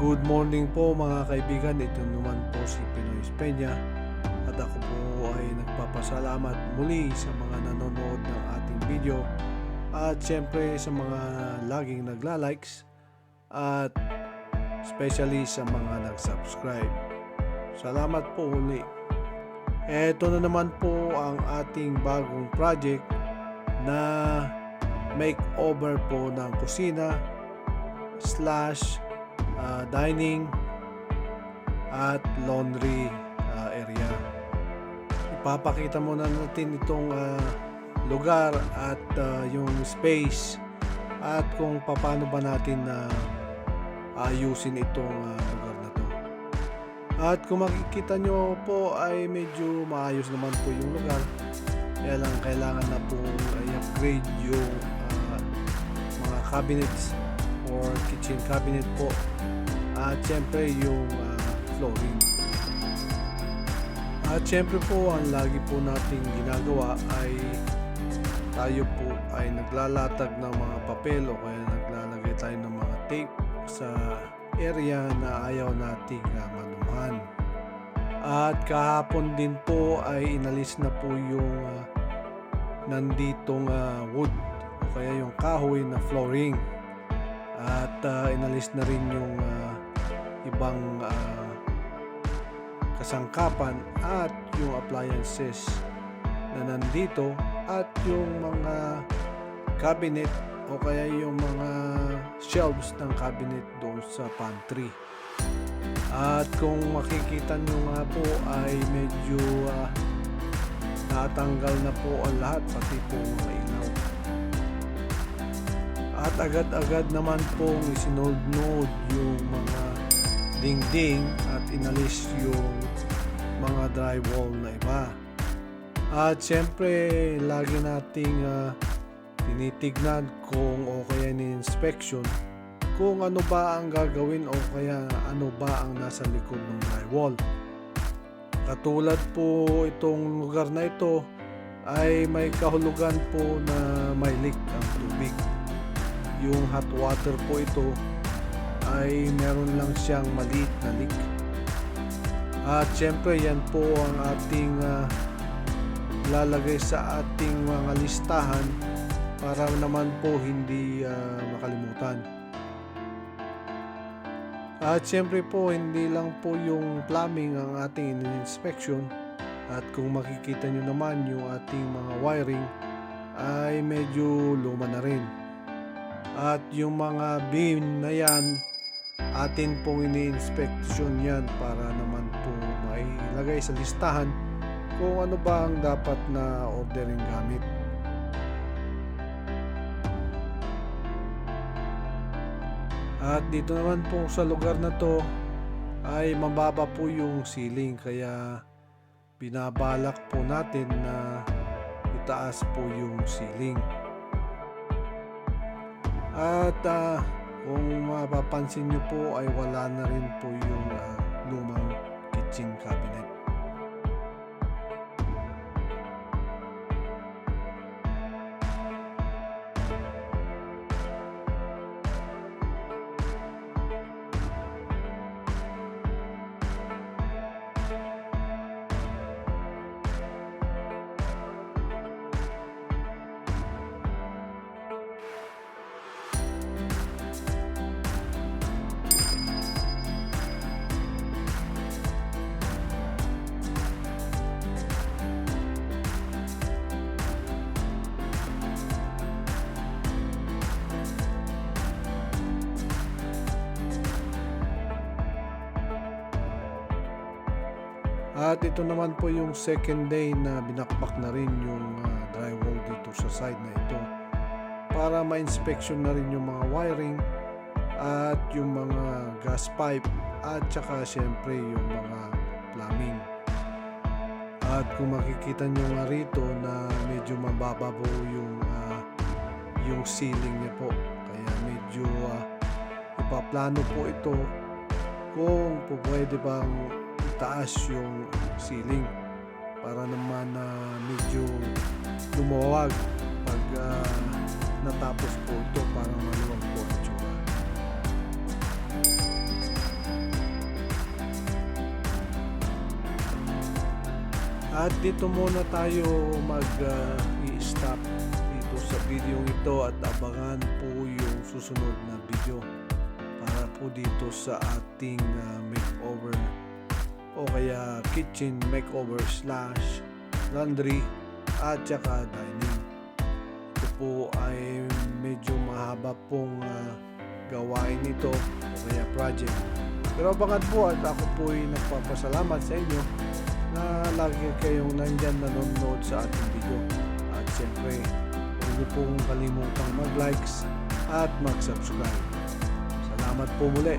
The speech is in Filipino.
Good morning po mga kaibigan, ito naman po si Pinoy Peña at ako po ay nagpapasalamat muli sa mga nanonood ng ating video at syempre sa mga laging nagla-likes at especially sa mga nag-subscribe. Salamat po muli. Ito na naman po ang ating bagong project na makeover po ng kusina slash dining at laundry area. Ipapakita muna natin itong lugar at yung space at kung paano ba natin ayusin itong lugar na to. At kung makikita nyo po ay medyo maayos naman po yung lugar. Kaya lang kailangan na po i-upgrade yung mga cabinets or kitchen cabinet po at syempre yung flooring. At syempre po ang lagi po nating ginagawa ay tayo po ay naglalatag ng mga papel o kaya naglalagay tayo ng mga tape sa area na ayaw nating manuhan. At kahapon din po ay inalis na po yung nanditong wood o kaya yung kahoy na flooring. At inalis na rin yung ibang kasangkapan at yung appliances na nandito at yung mga cabinet o kaya yung mga shelves ng cabinet doon sa pantry. At kung makikita nyo nga po ay medyo natanggal na po ang lahat, pati po mga ilaw. At agad-agad naman pong isinod-nod yung mga dingding at inalis yung mga drywall na iba. At syempre lagi nating tinitignan kung o kaya ni-inspection kung ano ba ang gagawin o kaya ano ba ang nasa likod ng drywall. Katulad po itong lugar na ito ay may kahulugan po na may leak ang tubig. Yung hot water po ito ay meron lang siyang maliit na leak. At syempre yan po ang ating lalagay sa ating mga listahan para naman po hindi makalimutan. At syempre po hindi lang po yung plumbing ang ating in-inspection. At kung makikita nyo naman yung ating mga wiring ay medyo luma na rin. At yung mga beam na yan, atin pong ini-inspection yan para naman po mailagay sa listahan kung ano ba ang dapat na ordering gamit. At dito naman po sa lugar na to ay mababa po yung ceiling kaya binabalak po natin na itaas po yung ceiling. At kung mapapansin nyo po ay wala na rin po yung lumang kitchen cabinet. At ito naman po yung second day na binakbak na rin yung drywall dito sa side na ito para ma-inspection na rin yung mga wiring at yung mga gas pipe at saka syempre yung mga plumbing. At kung makikita nyo nga rito na medyo mababa po yung ceiling niya po, kaya medyo ipaplano po ito kung po pwede bang itaas yung ceiling para naman medyo lumawag pag natapos po ito, parang maluwag po ang tsura. At dito muna tayo mag-i-stop dito sa video ito at abangan po yung susunod na video para po dito sa ating makeover o kaya kitchen makeover / laundry at saka dining. Ito po ay medyo mahaba pong gawain ito o kaya project. Pero abangan po at ako po ay nagpapasalamat sa inyo na lagi kayong nandyan nanonood sa ating video. At siyempre, huwag niyo pong kalimutang mag-likes at mag-subscribe. Salamat po muli.